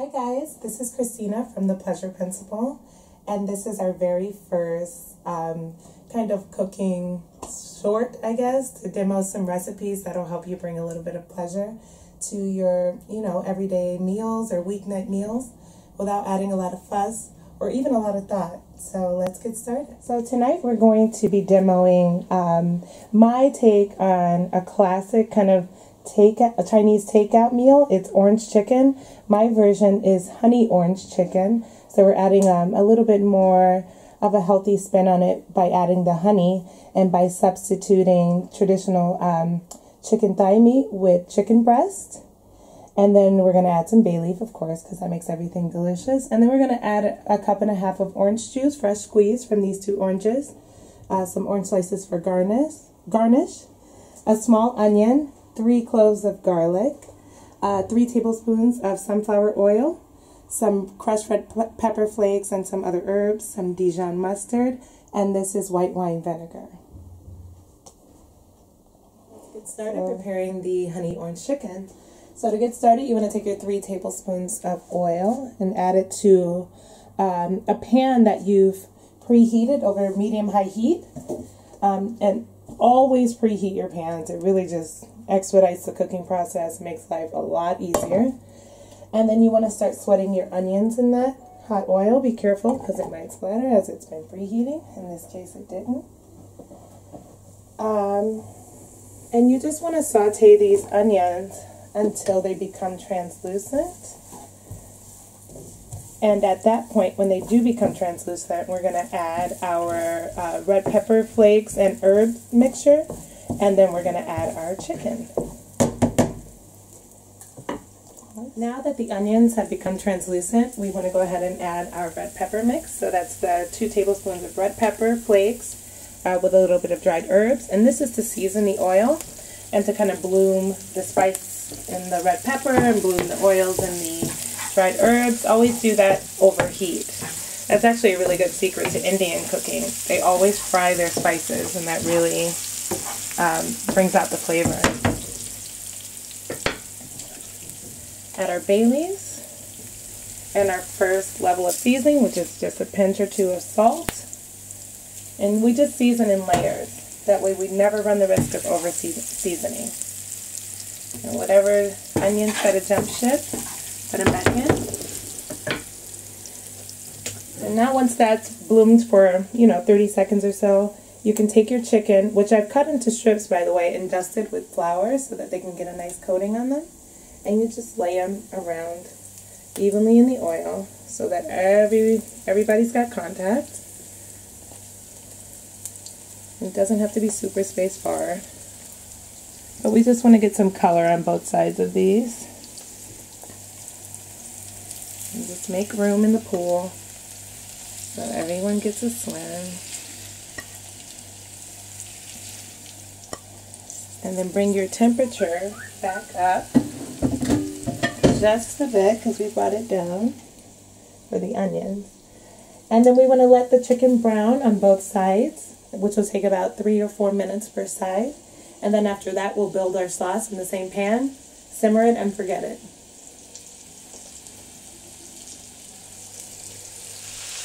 Hi guys, this is Christina from The Pleasure Principle, and this is our very first kind of cooking short, I guess, to demo some recipes that'll help you bring a little bit of pleasure to your, everyday meals or weeknight meals without adding a lot of fuss or even a lot of thought. So let's get started. So tonight we're going to be demoing my take on a classic kind of a Chinese takeout meal. It's orange chicken. My version is honey orange chicken. So we're adding a little bit more of a healthy spin on it by adding the honey and by substituting traditional chicken thigh meat with chicken breast. And then we're going to add some bay leaf, of course, because that makes everything delicious. And then we're going to add a cup and a half of orange juice, fresh squeezed from these 2 oranges. Some orange slices for garnish. A small onion. 3 cloves of garlic, 3 tablespoons of sunflower oil, some crushed red pepper flakes and some other herbs, some Dijon mustard, and this is white wine vinegar. Let's get started preparing the honey orange chicken. So to get started, you want to take your 3 tablespoons of oil and add it to a pan that you've preheated over medium-high heat. And always preheat your pans. It really just expedites the cooking process, makes life a lot easier. And then you want to start sweating your onions in that hot oil. Be careful because it might splatter as it's been preheating. In this case it didn't. And you just want to saute these onions until they become translucent. And at that point, when they do become translucent, we're going to add our red pepper flakes and herb mixture. And then we're going to add our chicken. Now that the onions have become translucent, we want to go ahead and add our red pepper mix. So that's the 2 tablespoons of red pepper flakes with a little bit of dried herbs. And this is to season the oil and to kind of bloom the spice in the red pepper and bloom the oils in the dried herbs. Always do that over heat. That's actually a really good secret to Indian cooking. They always fry their spices, and that really brings out the flavor. Add our bay leaves and our first level of seasoning, which is just a pinch or 2 of salt. And we just season in layers. That way we never run the risk of over seasoning. And whatever onions try to jump ship, put them back in. And now once that's bloomed for, 30 seconds or so, you can take your chicken, which I've cut into strips, by the way, and dusted with flour so that they can get a nice coating on them. And you just lay them around evenly in the oil so that everybody's got contact. It doesn't have to be super spaced far. But we just want to get some color on both sides of these. And just make room in the pool so everyone gets a swim. And then bring your temperature back up just a bit because we brought it down for the onions. And then we want to let the chicken brown on both sides, which will take about 3 or 4 minutes per side. And then after that, we'll build our sauce in the same pan, simmer it, and forget it.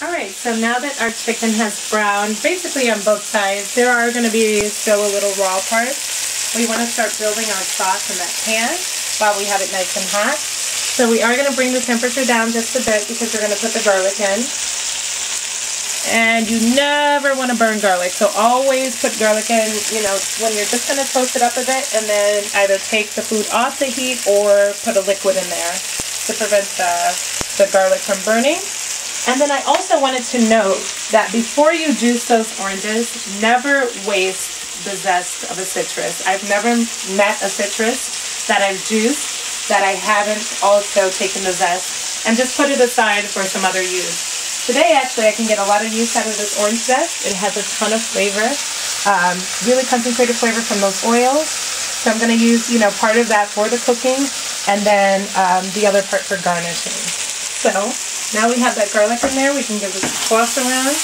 Alright, so now that our chicken has browned basically on both sides, there are going to be still a little raw parts. We want to start building our sauce in that pan while we have it nice and hot. So we are going to bring the temperature down just a bit because we're going to put the garlic in. And you never want to burn garlic, so always put garlic in, when you're just going to toast it up a bit, and then either take the food off the heat or put a liquid in there to prevent the garlic from burning. And then I also wanted to note that before you juice those oranges, never waste the zest of a citrus. I've never met a citrus that I've juiced that I haven't also taken the zest and just put it aside for some other use. Today, actually, I can get a lot of use out of this orange zest. It has a ton of flavor, really concentrated flavor from those oils. So I'm going to use, part of that for the cooking and then the other part for garnishing. So now we have that garlic in there. We can give this a toss around,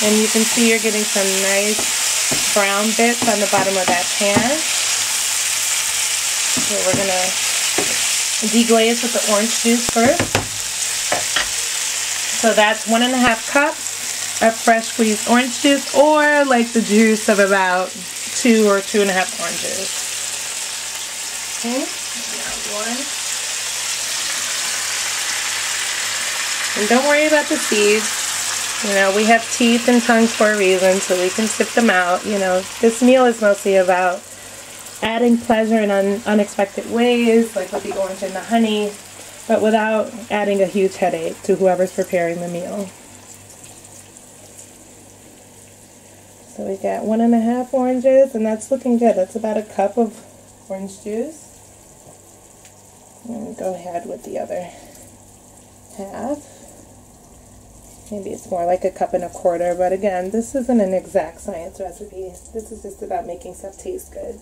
and you can see you're getting some nice brown bits on the bottom of that pan. So we're going to deglaze with the orange juice first. So that's 1.5 cups of fresh squeezed orange juice, or like the juice of about 2 or 2.5 oranges. Okay, now 1. And don't worry about the seeds. You know, we have teeth and tongues for a reason, so we can sift them out. You know, this meal is mostly about adding pleasure in unexpected ways, like with the orange and the honey, but without adding a huge headache to whoever's preparing the meal. So we got 1.5 oranges, and that's looking good. That's about a cup of orange juice. And go ahead with the other half. Maybe it's more like 1.25 cups, but again, this isn't an exact science recipe. This is just about making stuff taste good.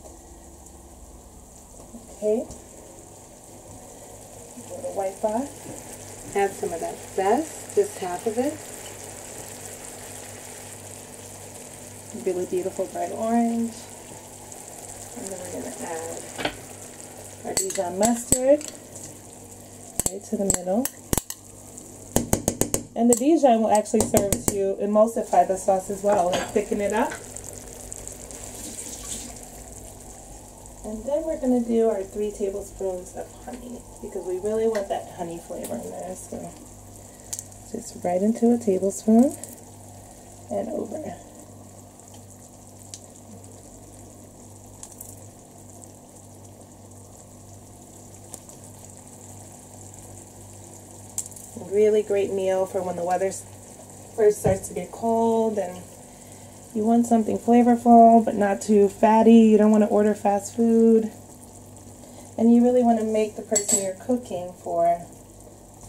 Okay. A little wipe off. Add some of that zest, just half of it. Really beautiful bright orange. And then we're going to add our Dijon mustard right to the middle. And the Dijon will actually serve to emulsify the sauce as well, like thicken it up. And then we're going to do our 3 tablespoons of honey, because we really want that honey flavor in there. So just right into a tablespoon and over. Really great meal for when the weather first starts to get cold and you want something flavorful but not too fatty. You don't want to order fast food, and you really want to make the person you're cooking for,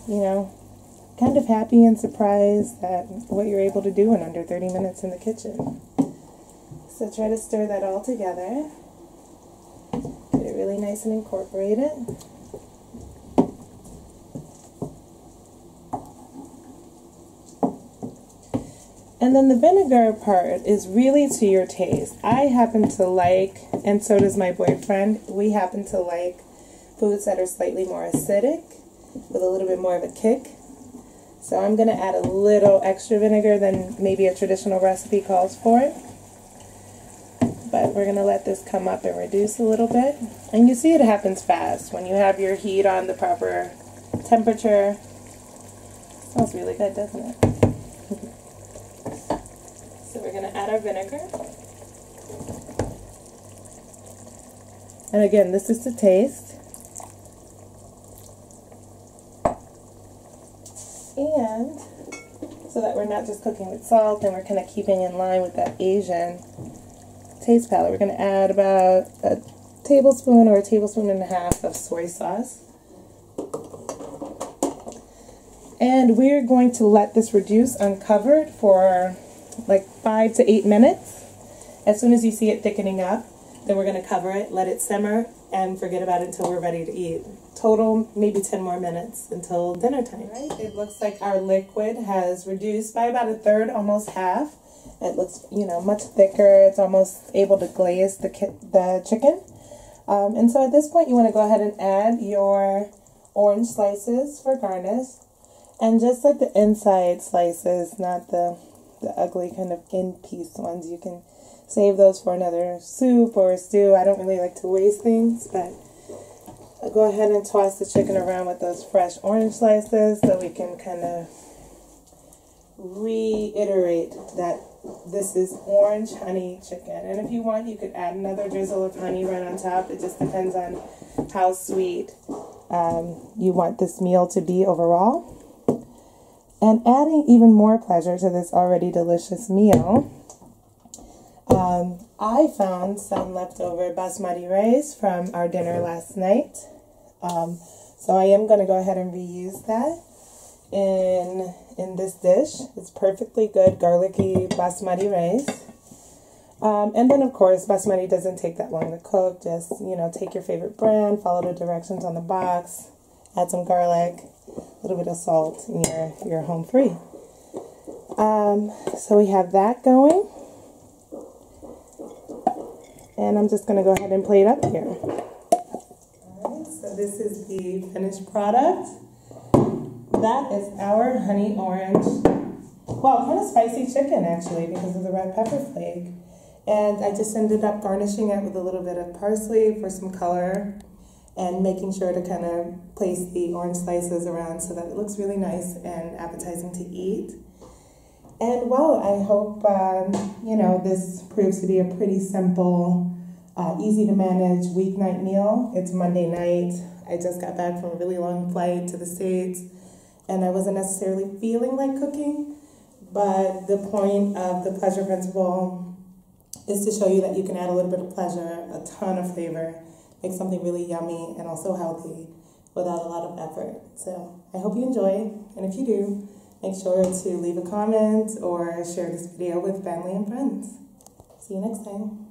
you know, kind of happy and surprised at what you're able to do in under 30 minutes in the kitchen. So try to stir that all together. Get it really nice and incorporated. And then the vinegar part is really to your taste. I happen to like, and so does my boyfriend, we happen to like foods that are slightly more acidic with a little bit more of a kick. So I'm going to add a little extra vinegar than maybe a traditional recipe calls for it. But we're going to let this come up and reduce a little bit. And you see it happens fast when you have your heat on the proper temperature. Smells really good, doesn't it? So we're going to add our vinegar. And again, this is to taste. And so that we're not just cooking with salt and we're kind of keeping in line with that Asian taste palette, we're going to add about a tablespoon or a tablespoon and a half of soy sauce. And we're going to let this reduce uncovered for like 5 to 8 minutes. As soon as you see it thickening up, then we're going to cover it, let it simmer, and forget about it until we're ready to eat. Total, maybe 10 more minutes until dinner time. Right? It looks like our liquid has reduced by about 1/3, almost half. It looks, you know, much thicker. It's almost able to glaze the chicken. And so at this point, you want to go ahead and add your orange slices for garnish. And just like the inside slices, not the ugly kind of in-piece ones. You can save those for another soup or a stew. I don't really like to waste things, but I'll go ahead and toss the chicken around with those fresh orange slices so we can kind of reiterate that this is orange honey chicken. And if you want, you could add another drizzle of honey right on top. It just depends on how sweet you want this meal to be overall. And adding even more pleasure to this already delicious meal, I found some leftover basmati rice from our dinner last night. So I am going to go ahead and reuse that in this dish. It's perfectly good garlicky basmati rice. And then of course, basmati doesn't take that long to cook. Just, you know, take your favorite brand, follow the directions on the box, add some garlic, a little bit of salt, and you're home free. So we have that going. And I'm just going to go ahead and plate up here. Alright, so this is the finished product. that is our honey orange, well, kind of spicy chicken actually because of the red pepper flake. And I just ended up garnishing it with a little bit of parsley for some color and making sure to kind of place the orange slices around so that it looks really nice and appetizing to eat. And well, I hope, you know, this proves to be a pretty simple, easy to manage weeknight meal. It's Monday night. I just got back from a really long flight to the States and I wasn't necessarily feeling like cooking, but the point of the pleasure principle is to show you that you can add a little bit of pleasure, a ton of flavor, make something really yummy and also healthy without a lot of effort. So I hope you enjoy, and if you do, make sure to leave a comment or share this video with family and friends. See you next time.